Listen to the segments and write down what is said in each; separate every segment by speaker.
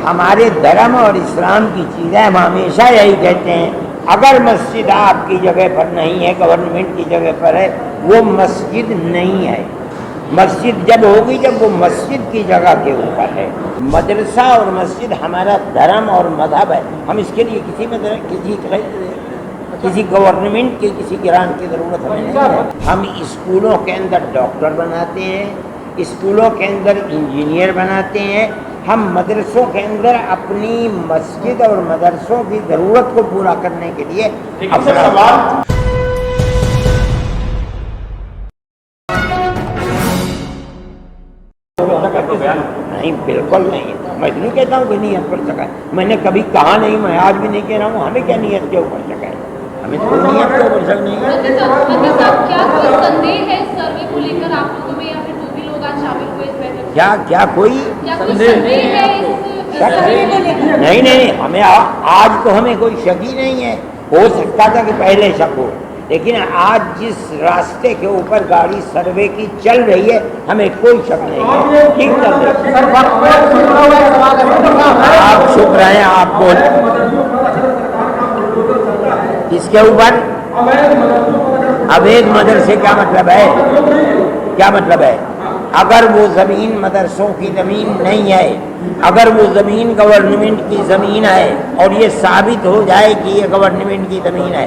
Speaker 1: ہمارے دھرم اور اسلام کی چیزیں ہم ہمیشہ یہی کہتے ہیں، اگر مسجد آپ کی جگہ پر نہیں ہے، گورنمنٹ کی جگہ پر ہے، وہ مسجد نہیں ہے۔ مسجد جب ہوگی جب وہ مسجد کی جگہ کے اوپر ہے۔ مدرسہ اور مسجد ہمارا دھرم اور مذہب ہے، ہم اس کے لیے کسی گورنمنٹ کے کسی گرانٹ کی ضرورت ہمیں نہیں ہے۔ ہم اسکولوں کے اندر ڈاکٹر بناتے ہیں، اسکولوں کے اندر انجینئر بناتے ہیں، ہم مدرسوں کے اندر اپنی مسجد اور مدرسوں کی ضرورت کو پورا کرنے کے لیے اپنا نہیں، بالکل نہیں۔ میں نہیں کہتا ہوں کہ نیت پر شک ہے، میں نے کبھی کہا نہیں، میں آج بھی نہیں کہہ رہا ہوں ہمیں کیا نیت کے اوپر شک ہے، ہمیں تو نیت کے اوپر شک نہیں ہے۔ کیا کوئی نہیں، ہمیں آج تو ہمیں کوئی شک ہی نہیں ہے۔ ہو سکتا تھا کہ پہلے شک ہو، لیکن آج جس راستے کے اوپر گاڑی سروے کی چل رہی ہے ہمیں کوئی شک نہیں ہے، ٹھیک چل رہی ہے۔ آپ شکر ہیں، آپ بول اس کے اوپر اویدھ مدرسے کیا مطلب ہے؟ کیا مطلب ہے؟ اگر وہ زمین مدرسوں کی زمین نہیں ہے، اگر وہ زمین گورنمنٹ کی زمین ہے اور یہ ثابت ہو جائے کہ یہ گورنمنٹ کی زمین ہے،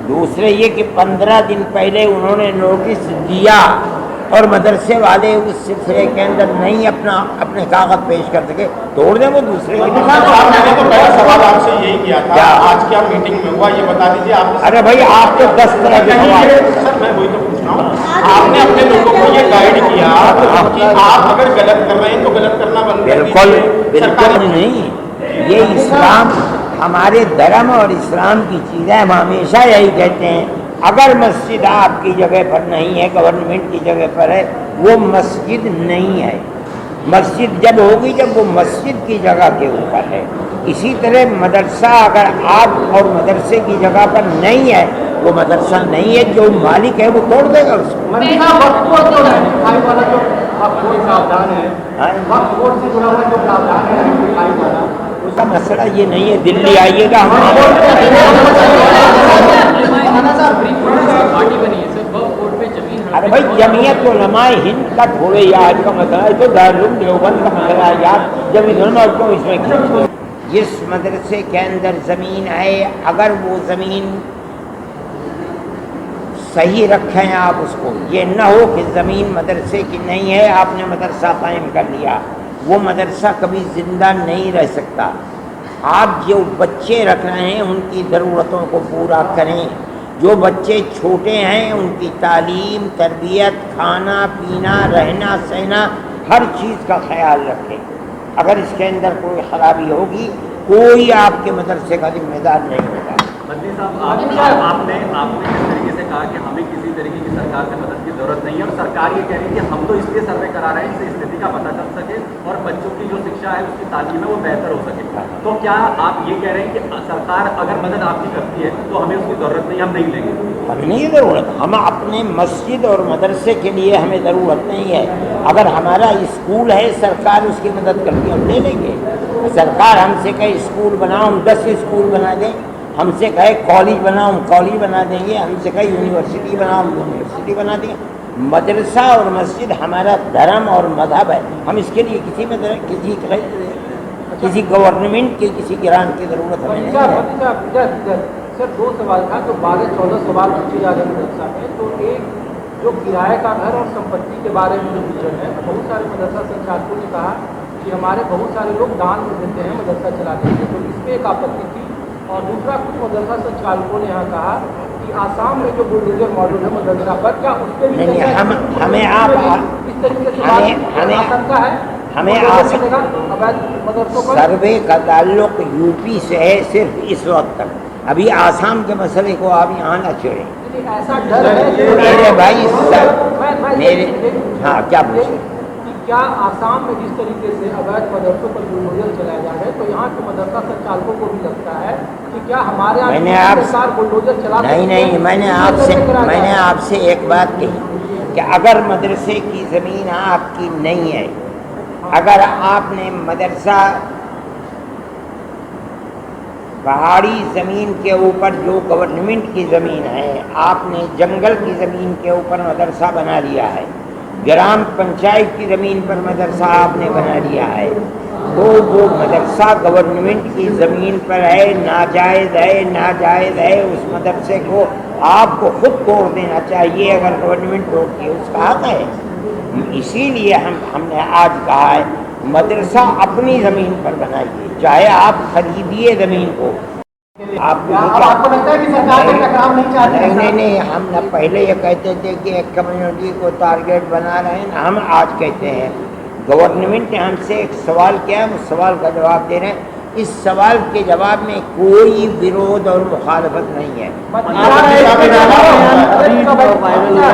Speaker 1: دوسرے یہ کہ 15 دن پہلے انہوں نے نوٹس دیا اور مدرسے والے اس سلسلے کے اندر نہیں اپنے کاغذ پیش کر سکے، توڑ دیں وہ دوسرے کی۔
Speaker 2: میں نے تو پہلا سوال آپ سے یہی کیا تھا، آج کیا میٹنگ میں ہوا یہ بتا دیجیے آپ۔
Speaker 1: ارے بھائی آپ تو 10 طرح کے سوال،
Speaker 2: سر میں وہی تو پوچھ رہا ہوں، آپ نے اپنے لوگوں کو یہ گائیڈ کیا کہ آپ اگر غلط کر رہے ہیں تو غلط کرنا بند کر دیجیے۔
Speaker 1: بالکل نہیں، یہ اسلام ہمارے دھرم اور اسلام کی چیزیں ہم ہمیشہ یہی کہتے ہیں، اگر مسجد آپ کی جگہ پر نہیں ہے، گورنمنٹ کی جگہ پر ہے، وہ مسجد نہیں ہے۔ مسجد جب ہوگی جب وہ مسجد کی جگہ کے اوپر ہے۔ اسی طرح مدرسہ اگر آپ اور مدرسے کی جگہ پر نہیں ہے، وہ مدرسہ نہیں ہے، جو مالک ہے وہ توڑ دے گا اس کو۔ اس کا مسئلہ یہ نہیں ہے، دلی آئیے گا ارے بھائی جمعیت علماء ہند کا تھوڑے یاد کا مسئلہ ہے، تو دارالعلوم دیوبند کا مسئلہ ہے یاد، جمعیت علماء کو اس میں جس مدرسے کے اندر زمین ہے، اگر وہ زمین صحیح رکھیں آپ اس کو، یہ نہ ہو کہ زمین مدرسے کی نہیں ہے، آپ نے مدرسہ قائم کر لیا، وہ مدرسہ کبھی زندہ نہیں رہ سکتا۔ آپ جو بچے رکھ رہے ہیں ان کی ضرورتوں کو پورا کریں، جو بچے چھوٹے ہیں ان کی تعلیم، تربیت، کھانا پینا، رہنا سہنا، ہر چیز کا خیال رکھیں۔ اگر اس کے اندر کوئی خرابی ہوگی کوئی آپ کے مدرسے کا ذمہ دار نہیں ہوگا۔
Speaker 3: مدنی صاحب آپ نے اس طریقے سے کہا کہ ہمیں کسی طریقے کی سرکار سے مدد کی ضرورت نہیں ہے، اور سرکار یہ کہہ رہی ہے کہ ہم تو اس لیے سروے کرا رہے ہیں اس سے استھتی کا پتہ چل سکے اور بچوں کی جو شکشا ہے اس کی تعلیم ہے وہ بہتر ہو سکے۔ تو کیا آپ یہ کہہ رہے ہیں کہ سرکار اگر مدد آپ کی کرتی ہے تو ہمیں اس کی ضرورت نہیں، ہم نہیں لیں گے؟
Speaker 1: ہمیں نہیں ضرورت، ہم اپنے مسجد اور مدرسے کے لیے ہمیں ضرورت نہیں ہے۔ اگر ہمارا اسکول ہے سرکار اس کی مدد کرتی ہے ہم لے لیں گے۔ سرکار ہم سے کہے اسکول بناؤ ہم 10 اسکول بنا دیں، ہم سے کہے کالج بناؤ ہم کالج بنا دیں گے، ہم سے کہے یونیورسٹی بناؤ ہم یونیورسٹی بنا دیں گے۔ مدرسہ اور مسجد ہمارا دھرم اور مذہب ہے، ہم اس کے لیے کسی گورنمنٹ کے کسی گرانٹ کی ضرورت ہمیں نہیں ہے۔
Speaker 4: سر 2 سوال تھا تو 12-14 سوال پوچھے جا رہے مدرسہ میں، تو ایک جو کرایہ کا گھر اور سمپتی کے بارے میں جو ویژن ہے، بہت سارے مدرسہ سنچالکوں نے کہا کہ ہمارے بہت سارے لوگ دان میں دیتے ہیں مدرسہ چلانے کے، تو اس پہ ایک آپتی تھی۔ اور دوسرا کچھ مدرسہ سنچالکوں نے یہاں کہا کہ آسام میں جو بلڈوزر ماڈل ہے مدرسہ پر، کیا اس پہ بھی
Speaker 1: ہمیں آپ
Speaker 4: اس طریقے سے آشنکا ہے
Speaker 1: ہمیں سروے کا تعلق یو پی سے ہے صرف اس وقت تک، ابھی آسام کے مسئلے کو آپ یہاں نہ چھوڑیں۔
Speaker 4: ایسا ڈر ہے
Speaker 1: میرے بھائی میرے ہاں کیا پوچھیں؟
Speaker 4: کیا آسام میں جس طریقے سے اویدھ مدرسوں پر بلڈوزر چلایا جا رہا ہے تو یہاں کے مدرسہ سنچالکوں کو بھی لگتا ہے کہ کیا ہمارے یہاں بلڈوزر چلا؟
Speaker 1: نہیں، میں نے آپ سے ایک بات کہی کہ اگر مدرسے کی زمین آپ کی نہیں ہے، اگر آپ نے مدرسہ पहाड़ी ज़मीन के ऊपर जो गवर्नमेंट की ज़मीन है, आपने जंगल की ज़मीन के ऊपर मदरसा बना लिया है, ग्राम पंचायत की ज़मीन पर मदरसा आपने बना लिया है, तो वो मदरसा गवर्नमेंट की ज़मीन पर है, नाजायज़ है, उस मदरसे को आपको खुद तोड़ देना चाहिए। अगर गवर्नमेंट तोड़ती है उसका हक है। इसीलिए हमने आज कहा है मदरसा अपनी ज़मीन पर बनाइए, चाहे आप खरीदिए ज़मीन को।
Speaker 4: आपको लगता है कि सरकार का टकराव नहीं चाहती?
Speaker 1: नहीं, हम न पहले ये कहते थे कि एक कम्युनिटी को टारगेट बना रहे हैं, हम आज कहते हैं गवर्नमेंट ने हमसे एक सवाल किया, उस सवाल का जवाब दे रहे हैं। इस सवाल के जवाब में कोई विरोध और मुखालफत नहीं है।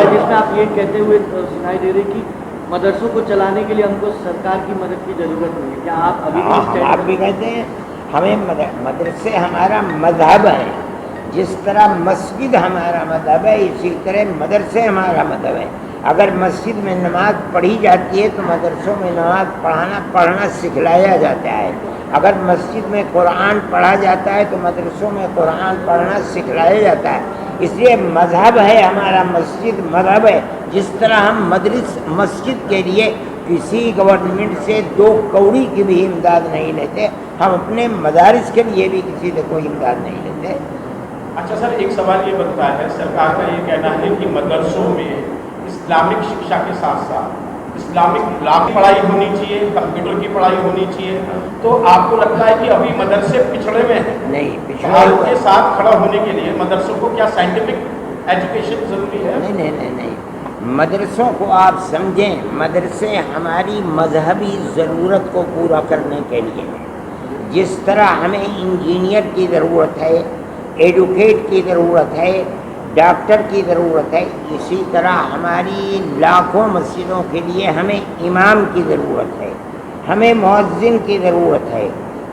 Speaker 5: जिसमें आप ये कहते हुए सुनाई दे रही कि मदरसों को चलाने के लिए हमको सरकार की मदद की जरूरत नहीं है, क्या आप अभी
Speaker 1: आप भी कहते हैं हमें मदरसे हमारा मजहब है, जिस तरह मस्जिद हमारा मजहब है इसी तरह मदरसे हमारा मजहब है। अगर मस्जिद में नमाज पढ़ी जाती है तो मदरसों में नमाज पढ़ना सिखलाया जाता है। अगर मस्जिद में कुरान पढ़ा जाता है तो मदरसों में कुरान पढ़ना सिखलाया जाता है। इसलिए मजहब है हमारा, मस्जिद मजहब है। जिस तरह हम मस्जिद के लिए किसी गवर्नमेंट से 2 कौड़ी की भी इमदाद नहीं लेते, हम अपने मदारिस के लिए भी किसी से कोई इमदाद नहीं लेते।
Speaker 2: अच्छा सर, एक सवाल ये बनता है, सरकार का ये कहना है कि मदरसों में इस्लामिक शिक्षा के साथ साथ इस्लामिक लॉ की पढ़ाई होनी चाहिए, कंप्यूटर की पढ़ाई होनी चाहिए, तो आपको लगता है कि अभी मदरसे पिछड़े में हैं?
Speaker 1: नहीं,
Speaker 2: पिछड़े के साथ खड़ा होने के लिए मदरसों को क्या साइंटिफिक एजुकेशन जरूरी है?
Speaker 1: नहीं, मदरसों को आप समझें, मदरसे हमारी मजहबी ज़रूरत को पूरा करने के लिए, जिस तरह हमें इंजीनियर की ज़रूरत है, एडवोकेट की ज़रूरत है, डॉक्टर की ज़रूरत है, इसी तरह हमारी लाखों मस्जिदों के लिए हमें इमाम की ज़रूरत है, हमें मुअज्जिन की ज़रूरत है।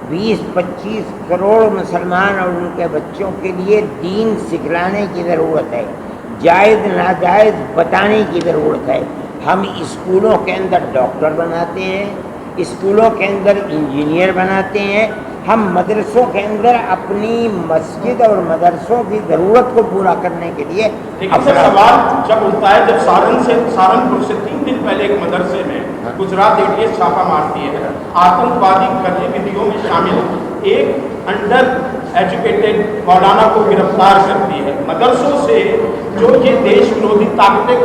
Speaker 1: 20-25 करोड़ मुसलमान और उनके बच्चों के लिए दीन सिखलाने की ज़रूरत है, जायज़ नाजायज़ बताने की ज़रूरत है। हम स्कूलों के अंदर डॉक्टर बनाते हैं, स्कूलों के अंदर इंजीनियर बनाते हैं। हम मदरसों के अंदर अपनी मस्जिद और मदरसों की ज़रूरत को पूरा करने के लिए।
Speaker 2: लेकिन सर सवाल जब उठता है, जब सहारनपुर से 3 दिन पहले एक मदरसे में गुजरात एटीएस छापा मारती है, आतंकवादी गतिविधियों में शामिल एक अंडर एजुकेटेड मौलाना को गिरफ्तार करती है। मदरसों से जो ये देश विरोधी ताकतें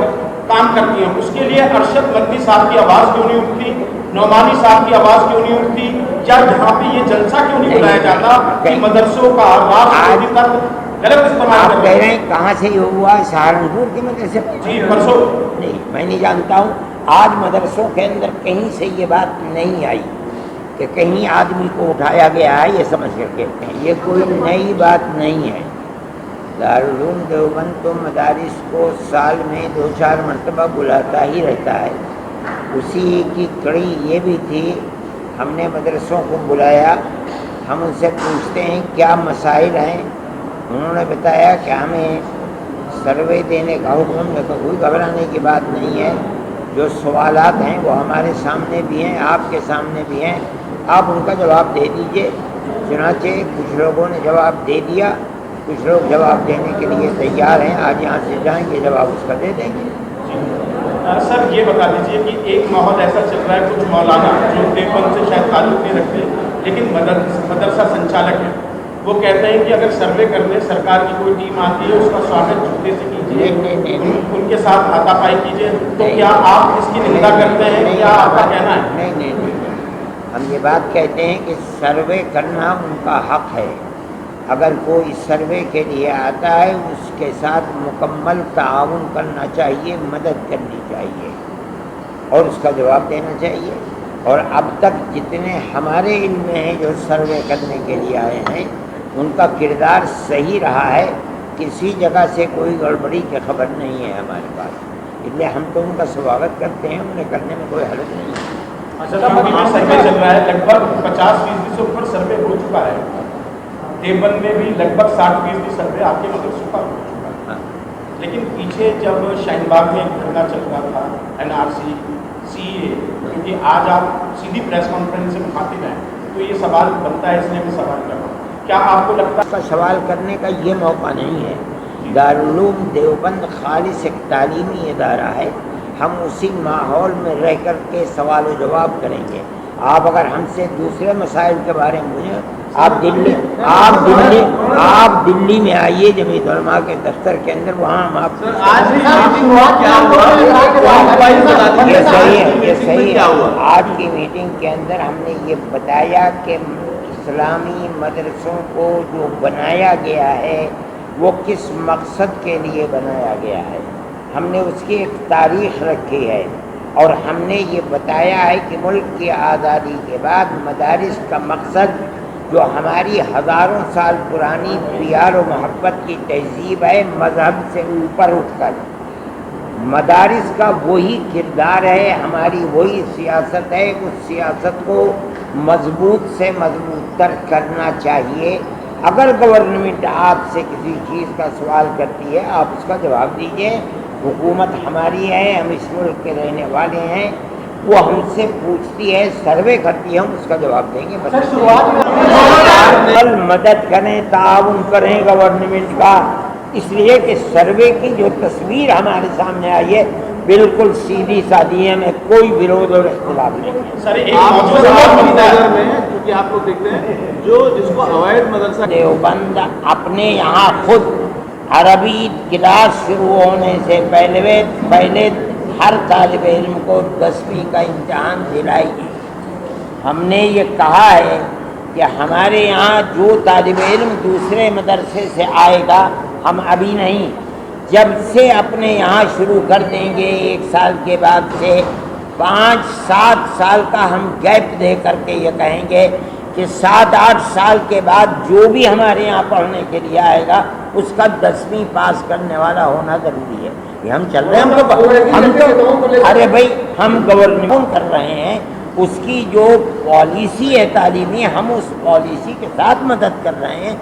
Speaker 2: काम करती हैं, उसके लिए अरशद मदनी साहब की आवाज़ क्यों नहीं उठती, नौमानी साहब की आवाज़ क्यों नहीं उठती, या यहाँ पे ये जलसा क्यों नहीं बुलाया जाता कि मदरसों का राष्ट्रवादी तत्व गलत इस्तेमाल कर रहे हैं?
Speaker 1: कहाँ से ये हुआ? सहारनपुर के मदरसे?
Speaker 2: जी, परसों।
Speaker 1: नहीं, मैं नहीं जानता हूँ। आज मदरसों के अंदर कहीं से ये बात नहीं आई कि कहीं आदमी को उठाया गया है, ये समझ कर कहते हैं, ये कोई नई बात नहीं है। दारुल उलूम देवबंद तो मदारिस को साल में 2-4 मरतबा बुलाता ही रहता है। उसी की कड़ी ये भी थी, हमने मदरसों को बुलाया, हम उनसे पूछते हैं क्या मसाइल हैं। उन्होंने बताया कि हमें सर्वे देने का हुक्म, में कोई घबराने की बात नहीं है, जो सवालात हैं वो हमारे सामने भी हैं, आपके सामने भी हैं, आप उनका जवाब दे दीजिए। चुनांचे कुछ लोगों ने जवाब दे दिया, कुछ लोग जवाब देने के लिए तैयार हैं, आज यहाँ से जाएंगे जवाब उसका दे देंगे।
Speaker 2: सर ये बता दीजिए कि एक माहौल ऐसा चल रहा है, कुछ मौलाना जो देवबंद से शायद ताल्लुक नहीं रखते लेकिन मदरसा संचालक है, वो कहते हैं कि अगर सर्वे करने सरकार की कोई टीम आती है उसका स्वागत जूते से कीजिए, उनके साथ हाथापाई कीजिए, तो क्या आप इसकी निंदा करते हैं? क्या आपका कहना है?
Speaker 1: नहीं, हम ये बात कहते हैं कि सर्वे करना उनका हक है। अगर कोई सर्वे के लिए आता है उसके साथ मुकम्मल ताउन करना चाहिए, मदद करनी चाहिए और उसका जवाब देना चाहिए। और अब तक जितने हमारे इल्म में हैं जो सर्वे करने के लिए आए हैं उनका किरदार सही रहा है, किसी जगह से कोई गड़बड़ी की खबर नहीं है हमारे पास, इसलिए हम तो उनका स्वागत करते हैं, उन्हें करने में कोई हर्ज नहीं है।
Speaker 2: अच्छा, सर्वे चल रहा है, लगभग 50% से ऊपर सर्वे हो चुका है। देवबंद में भी लगभग 60% सर्वे आपके मदरसों का हो चुका है। लेकिन पीछे जब शाहीनबाग में एक धरना चल रहा था NRC CA, क्योंकि आज आप सीधी प्रेस कॉन्फ्रेंस से मुखातिब हैं, तो ये सवाल बनता है, इसलिए मैं सवाल कर रहा हूँ। क्या आपको लगता
Speaker 1: का सवाल करने का ये मौका नहीं है। दारुल देवबंद खालिस एक तालीमी इदारा है, हम उसी माहौल में रह कर के सवाल व जवाब करेंगे। आप अगर हमसे दूसरे मसाइल के बारे में पूछें, आप दिल्ली में आइए जमीयत उलमा के दफ्तर के अंदर, वहाँ हम आप
Speaker 3: आज की मीटिंग हुआ क्या हुआ?
Speaker 1: ये सही है। आज की मीटिंग के अंदर हमने ये बताया कि इस्लामी मदरसों को जो बनाया गया है वो किस मकसद के लिए बनाया गया है, हमने उसकी एक तारीख़ रखी है और हमने ये बताया है कि मुल्क की आज़ादी के बाद मदारिस का मकसद जो हमारी हज़ारों साल पुरानी प्यार और मोहब्बत की तहज़ीब है, मज़हब से ऊपर उठकर मदारिस का वही किरदार है, हमारी वही सियासत है। उस सियासत को मजबूत से मजबूत तर करना चाहिए। अगर गवर्नमेंट आपसे किसी चीज़ का सवाल करती है, आप उसका जवाब दीजिए। हुकूमत हमारी है, हम इस मुल्क के रहने वाले हैं, वो हमसे पूछती है, सर्वे करती है, हम उसका जवाब देंगे। कल मदद करें, ताउन करें गवर्नमेंट का, इसलिए कि सर्वे की जो तस्वीर हमारे सामने आई है बिल्कुल सीधी सादी है, में कोई विरोध और इख्तिलाफ नहीं है।
Speaker 2: सर एक
Speaker 3: आप
Speaker 2: मौजूदा
Speaker 3: नगर में क्योंकि आप लोग देखते हैं जो जिसको अवैध मदरसा
Speaker 1: देवबंद अपने यहाँ खुद अरबी क्लास शुरू होने से पहले हर तालिब इल्म को 10वीं का इम्तहान दिलाएगी। हमने ये कहा है कि हमारे यहाँ जो तालिब इल्म दूसरे मदरसे से आएगा, हम अभी नहीं, जब से अपने यहाँ शुरू कर देंगे, 1 साल के बाद से 5-7 साल का हम गैप दे करके ये कहेंगे कि 7-8 साल के बाद जो भी हमारे यहाँ पढ़ने के लिए आएगा उसका 10वीं पास करने वाला होना ज़रूरी है। ये हम चल रहे हैं, हम तो अरे भाई हम गवर्नमेंट कर रहे हैं, उसकी जो पॉलिसी है तालीमी, हम उस पॉलिसी के साथ मदद कर रहे हैं।